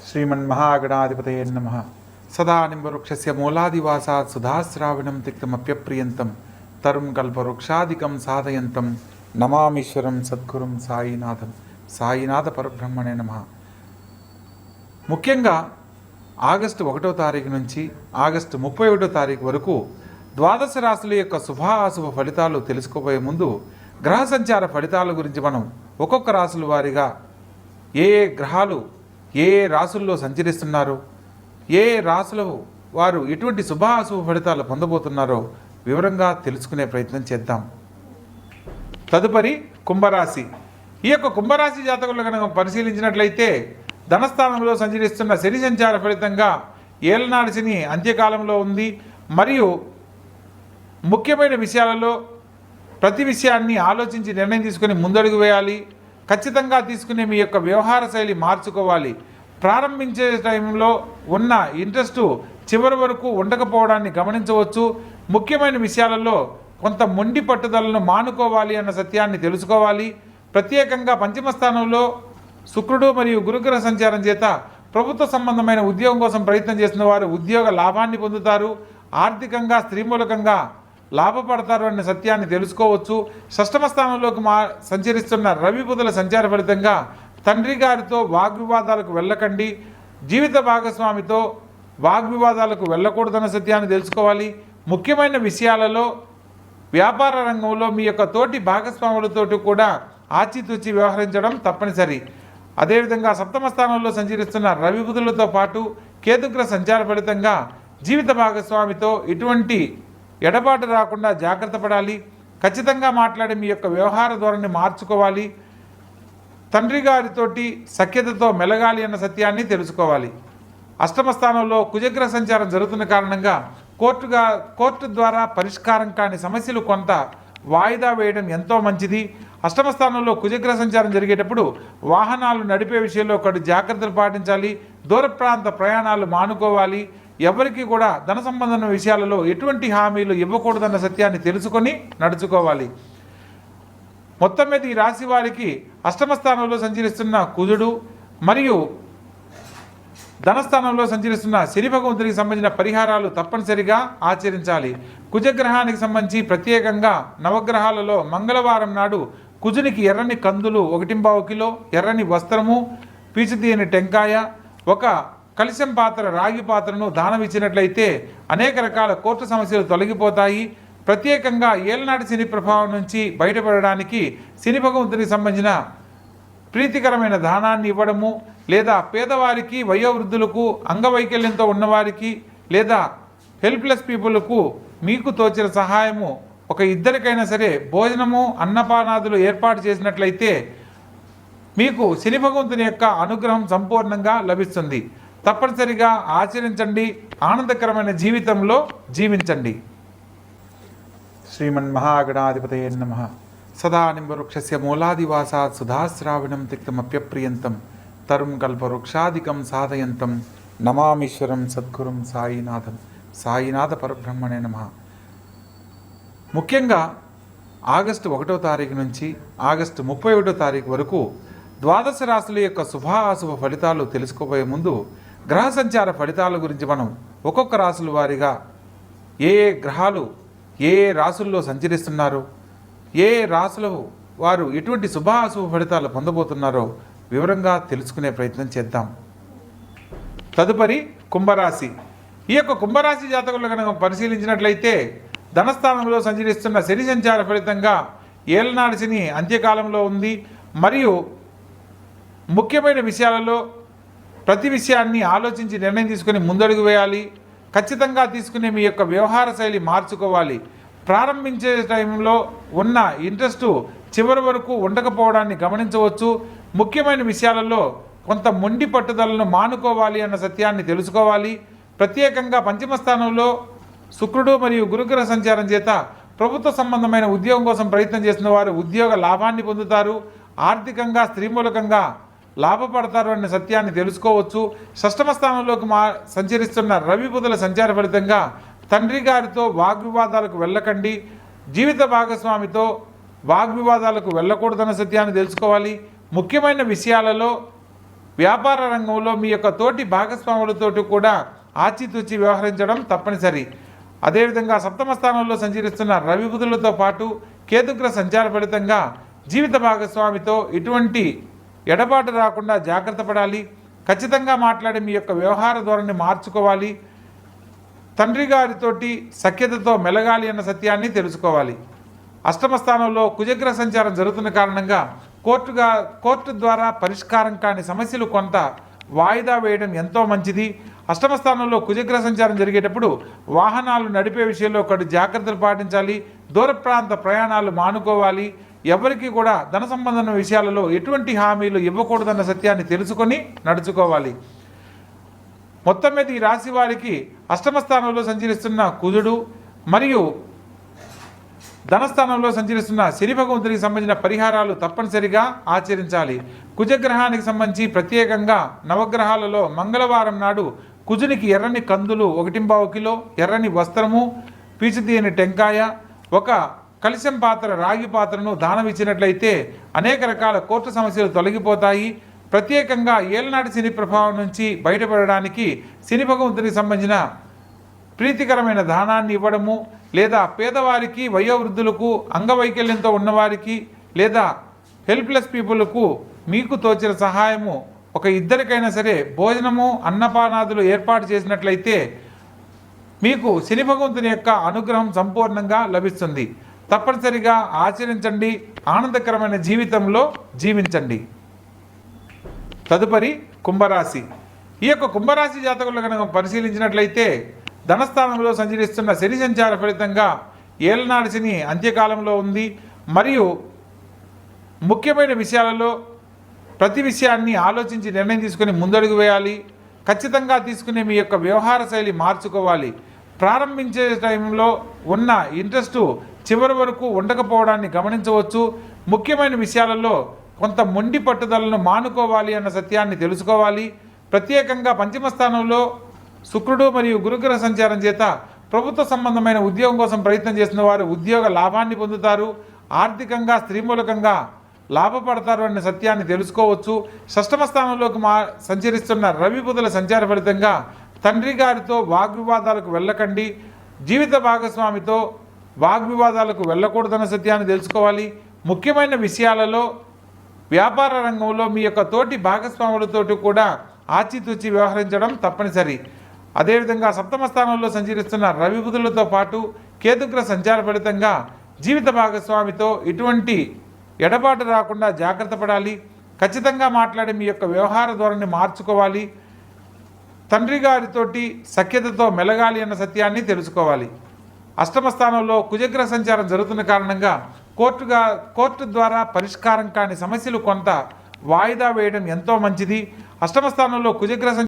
श्रीमन्महागणाधिपतये नमः। सदा निम्बवृक्षस्य मूलादिवासात् सुधाश्रावणं तिक्तमप्यप्रियन्तं तरुं कल्पवृक्षादिकं साधयन्तं नमामीश्वरं सद्गुरुं సాయినాథం సాయినాథ పరబ్రహ్మణే నమః. ముఖ్యంగా ఆగస్టు 1వ తారీఖు నుంచి ఆగస్టు 31వ తారీఖు వరకు ద్వాదశ రాశుల యొక్క శుభాశుభ ఫలితాలు తెలుసుకోబోయే ముందు గ్రహ సంచార ఫలితాల గురించి మనం ఒక్కొక్క రాశుల వారీగా ఏ గ్రహాలు ఏ రాశుల్లో సంచరిస్తున్నారో, ఏ రాశుల వారు ఎటువంటి శుభాశుభ ఫలితాలు పొందబోతున్నారో వివరంగా తెలుసుకునే ప్రయత్నం చేద్దాం. తదుపరి కుంభరాశి. ఈ యొక్క కుంభరాశి జాతకులు కనుక పరిశీలించినట్లయితే ధనస్థానంలో సంచరిస్తున్న శని సంచార ఫలితంగా ఏలనాడు శని అంత్యకాలంలో ఉంది. మరియు ముఖ్యమైన విషయాలలో ప్రతి విషయాన్ని ఆలోచించి నిర్ణయం తీసుకుని ముందడుగు వేయాలి. ఖచ్చితంగా తీసుకునే మీ యొక్క వ్యవహార శైలి మార్చుకోవాలి. ప్రారంభించే టైంలో ఉన్న ఇంట్రెస్ట్ చివరి వరకు ఉండకపోవడాన్ని గమనించవచ్చు. ముఖ్యమైన విషయాలలో కొంత మొండి పట్టుదలను మానుకోవాలి అన్న సత్యాన్ని తెలుసుకోవాలి. ప్రత్యేకంగా పంచమ స్థానంలో శుక్రుడు మరియు గురుగ్రహ సంచారం చేత ప్రభుత్వ సంబంధమైన ఉద్యోగం కోసం ప్రయత్నం చేస్తున్న వారు ఉద్యోగ లాభాన్ని పొందుతారు. ఆర్థికంగా స్త్రీమూలకంగా లాభపడతారు అనే సత్యాన్ని తెలుసుకోవచ్చు. షష్టమ స్థానంలోకి సంచరిస్తున్న రవి బుధుల సంచార ఫలితంగా తండ్రి గారితో వాగ్వివాదాలకు వెళ్ళకండి. జీవిత భాగస్వామితో వాగ్వివాదాలకు వెళ్ళకూడదన్న సత్యాన్ని తెలుసుకోవాలి. ముఖ్యమైన విషయాలలో వ్యాపార రంగంలో మీ యొక్క తోటి భాగస్వాములతోటి కూడా ఆచితూచి వ్యవహరించడం తప్పనిసరి. అదేవిధంగా సప్తమ స్థానంలో సంచరిస్తున్న రవి బుధులతో పాటు కేతుగ్రహ సంచార ఫలితంగా జీవిత భాగస్వామితో ఎటువంటి ఎడబాటు రాకుండా జాగ్రత్త పడాలి. ఖచ్చితంగా మాట్లాడి మీ యొక్క వ్యవహార ధోరణి మార్చుకోవాలి. తండ్రి గారితోటి సఖ్యతతో మెలగాలి అన్న సత్యాన్ని తెలుసుకోవాలి. అష్టమ స్థానంలో కుజగ్రహ సంచారం జరుగుతున్న కారణంగా కోర్టు ద్వారా పరిష్కారం కాని సమస్యలు కొంత వాయిదా వేయడం ఎంతో మంచిది. అష్టమ స్థానంలో కుజగ్రహ సంచారం జరిగేటప్పుడు వాహనాలు నడిపే విషయంలో కొన్ని జాగ్రత్తలు పాటించాలి. దూర ప్రాంత ప్రయాణాలు మానుకోవాలి. ఎవరికి కూడా ధన సంబంధమైన విషయాలలో ఎటువంటి హామీలు ఇవ్వకూడదన్న సత్యాన్ని తెలుసుకొని నడుచుకోవాలి. మొత్తం మీద ఈ రాశి వారికి అష్టమ స్థానంలో సంచరిస్తున్న కుజుడు మరియు ధనస్థానంలో సంచరిస్తున్న శని భగవంతునికి సంబంధించిన పరిహారాలు తప్పనిసరిగా ఆచరించాలి. కుజగ్రహానికి సంబంధించి ప్రత్యేకంగా నవగ్రహాలలో మంగళవారం నాడు కుజునికి ఎర్రని కందులు 1.25 కిలో, ఎర్రని వస్త్రము, పీచుతీయని టెంకాయ, ఒక కలశం పాత్ర రాగి పాత్రను దానం ఇచ్చినట్లయితే అనేక రకాల కోర్టు సమస్యలు తొలగిపోతాయి. ప్రత్యేకంగా ఏలనాటి శని ప్రభావం నుంచి బయటపడడానికి శని భగవంతునికి సంబంధించిన ప్రీతికరమైన దానాన్ని ఇవ్వడము, లేదా పేదవారికి, వయోవృద్ధులకు, అంగవైకల్యంతో ఉన్నవారికి, లేదా హెల్ప్లెస్ పీపుల్కు మీకు తోచిన సహాయము ఒక ఇద్దరికైనా సరే భోజనము, అన్నపానాదులు ఏర్పాటు చేసినట్లయితే మీకు శని భగవంతుని యొక్క అనుగ్రహం సంపూర్ణంగా లభిస్తుంది. తప్పనిసరిగా ఆచరించండి. ఆనందకరమైన జీవితంలో జీవించండి. శ్రీమన్మహాగణాధిపతయే నమః. సదా నింబవృక్షస్య మూలాదివాసాత్ సుధాశ్రావణం తిక్తమప్యప్రియంతం తరుం కల్పవృక్షాదికం సాధయంతం నమామీశ్వరం సద్గురుం సాయినాథం సాయినాథ పరబ్రహ్మణే నమః. ముఖ్యంగా ఆగస్టు 1వ తారీఖు నుంచి ఆగస్టు 31వ తారీఖు వరకు ద్వాదశ రాశుల యొక్క శుభాశుభ ఫలితాలు తెలుసుకోబోయే ముందు గ్రహ సంచార ఫలితాల గురించి మనం ఒక్కొక్క రాశుల వారీగా ఏ గ్రహాలు ఏ రాశుల్లో సంచరిస్తున్నారో, ఏ రాశుల వారు ఎటువంటి శుభాశుభ ఫలితాలు పొందబోతున్నారో వివరంగా తెలుసుకునే ప్రయత్నం చేద్దాం. తదుపరి కుంభరాశి. ఈ యొక్క కుంభరాశి జాతకులు కనుక పరిశీలించినట్లయితే ధనస్థానంలో సంచరిస్తున్న శని సంచార ఫలితంగా ఏలనాడు శని అంత్యకాలంలో ఉంది. మరియు ముఖ్యమైన విషయాలలో ప్రతి విషయాన్ని ఆలోచించి నిర్ణయం తీసుకుని ముందడుగు వేయాలి. ఖచ్చితంగా తీసుకునే మీ యొక్క వ్యవహార శైలి మార్చుకోవాలి. ప్రారంభించే టైంలో ఉన్న ఇంట్రెస్ట్ చివరి వరకు ఉండకపోవడాన్ని గమనించవచ్చు. ముఖ్యమైన విషయాలలో కొంత మొండి పట్టుదలను మానుకోవాలి అన్న సత్యాన్ని తెలుసుకోవాలి. ప్రత్యేకంగా పంచమ స్థానంలో శుక్రుడు మరియు గురుగ్రహ సంచారం చేత ప్రభుత్వ సంబంధమైన ఉద్యోగం కోసం ప్రయత్నం చేస్తున్న వారు ఉద్యోగ లాభాన్ని పొందుతారు. ఆర్థికంగా స్త్రీమూలకంగా లాభపడతారు అనే సత్యాన్ని తెలుసుకోవచ్చు. షష్టమ స్థానంలోకి సంచరిస్తున్న రవి బుధుల సంచార ఫలితంగా తండ్రి గారితో వాగ్వివాదాలకు వెళ్ళకండి. జీవిత భాగస్వామితో వాగ్వివాదాలకు వెళ్ళకూడదన్న సత్యాన్ని తెలుసుకోవాలి. ముఖ్యమైన విషయాలలో వ్యాపార రంగంలో మీ యొక్క తోటి భాగస్వాములతోటి కూడా ఆచితూచి వ్యవహరించడం తప్పనిసరి. అదేవిధంగా సప్తమ స్థానంలో సంచరిస్తున్న రవి బుధులతో పాటు కేతుగ్రహ సంచార ఫలితంగా జీవిత భాగస్వామితో ఎటువంటి ఎడబాటు రాకుండా జాగ్రత్త పడాలి. ఖచ్చితంగా మాట్లాడి మీ యొక్క వ్యవహార ధోరణి మార్చుకోవాలి. తండ్రి గారితోటి సఖ్యతతో మెలగాలి అన్న సత్యాన్ని తెలుసుకోవాలి. అష్టమ స్థానంలో కుజగ్రహ సంచారం జరుగుతున్న కారణంగా కోర్టు ద్వారా పరిష్కారం కాని సమస్యలు కొంత వాయిదా వేయడం ఎంతో మంచిది. అష్టమ స్థానంలో కుజగ్రహ సంచారం జరిగేటప్పుడు వాహనాలు నడిపే విషయంలో ఒకటి జాగ్రత్తలు పాటించాలి. దూర ప్రాంత ప్రయాణాలు మానుకోవాలి. ఎవరికి కూడా ధన సంబంధమైన విషయాలలో ఎటువంటి హామీలు ఇవ్వకూడదన్న సత్యాన్ని తెలుసుకొని నడుచుకోవాలి. మొత్తం మీద ఈ రాశి వారికి అష్టమ స్థానంలో సంచరిస్తున్న కుజుడు మరియు ధనస్థానంలో సంచరిస్తున్న శని భగవంతునికి సంబంధించిన పరిహారాలు తప్పనిసరిగా ఆచరించాలి. కుజగ్రహానికి సంబంధించి ప్రత్యేకంగా నవగ్రహాలలో మంగళవారం నాడు కుజునికి ఎర్రని కందులు 1.25 కిలో, ఎర్రని వస్త్రము, పీచుతీయని టెంకాయ, ఒక కలశం పాత్ర రాగి పాత్రను దానం ఇచ్చినట్లయితే అనేక రకాల కోర్టు సమస్యలు తొలగిపోతాయి. ప్రత్యేకంగా ఏలనాటి శని ప్రభావం నుంచి బయటపడడానికి శని భగవంతునికి సంబంధించిన ప్రీతికరమైన దానాన్ని ఇవ్వడము, లేదా పేదవారికి, వయోవృద్ధులకు, అంగవైకల్యంతో ఉన్నవారికి, లేదా హెల్ప్లెస్ పీపుల్కు మీకు తోచిన సహాయము ఒక ఇద్దరికైనా సరే భోజనము, అన్నపానాదులు ఏర్పాటు చేసినట్లయితే మీకు శని భగవంతుని యొక్క అనుగ్రహం సంపూర్ణంగా లభిస్తుంది. తప్పనిసరిగా ఆచరించండి. ఆనందకరమైన జీవితంలో జీవించండి. తదుపరి కుంభరాశి. ఈ యొక్క కుంభరాశి జాతకులను కనుక పరిశీలించినట్లయితే ధనస్థానంలో సంచరిస్తున్న శని సంచార ఫలితంగా ఏలనాడు శని అంత్యకాలంలో ఉంది. మరియు ముఖ్యమైన విషయాలలో ప్రతి విషయాన్ని ఆలోచించి నిర్ణయం తీసుకుని ముందడుగు వేయాలి. ఖచ్చితంగా తీసుకునే మీ యొక్క వ్యవహార శైలి మార్చుకోవాలి. ప్రారంభించే టైంలో ఉన్న ఇంట్రెస్టు చివరి వరకు ఉండకపోవడాన్ని గమనించవచ్చు. ముఖ్యమైన విషయాలలో కొంత మొండి పట్టుదలను మానుకోవాలి అన్న సత్యాన్ని తెలుసుకోవాలి. ప్రత్యేకంగా పంచమ స్థానంలో శుక్రుడు మరియు గురుగ్రహ సంచారం చేత ప్రభుత్వ సంబంధమైన ఉద్యోగం కోసం ప్రయత్నం చేసిన వారు ఉద్యోగ లాభాన్ని పొందుతారు. ఆర్థికంగా స్త్రీమూలకంగా లాభపడతారు అనే సత్యాన్ని తెలుసుకోవచ్చు. షష్టమ స్థానంలోకి సంచరిస్తున్న రవి బుధుల సంచార ఫలితంగా తండ్రి గారితో వాగ్వివాదాలకు వెళ్ళకండి. జీవిత భాగస్వామితో వాగ్వివాదాలకు వెళ్ళకూడదన్న సత్యాన్ని తెలుసుకోవాలి. ముఖ్యమైన విషయాలలో వ్యాపార రంగంలో మీ యొక్క తోటి భాగస్వాములతోటి కూడా ఆచితూచి వ్యవహరించడం తప్పనిసరి. అదేవిధంగా సప్తమ స్థానంలో సంచరిస్తున్న రవి బుధులతో పాటు కేతుగ్రహ సంచార ఫలితంగా జీవిత భాగస్వామితో ఎటువంటి ఎడబాటు రాకుండా జాగ్రత్త పడాలి. ఖచ్చితంగా మాట్లాడి మీ యొక్క వ్యవహార ధోరణి మార్చుకోవాలి. తండ్రి గారితోటి సఖ్యతతో మెలగాలి అన్న సత్యాన్ని తెలుసుకోవాలి. అష్టమ స్థానంలో కుజగ్రహ సంచారం జరుగుతున్న కారణంగా కోర్టు ద్వారా పరిష్కారం కాని సమస్యలు కొంత వాయిదా వేయడం ఎంతో మంచిది. అష్టమ స్థానంలో కుజగ్రహ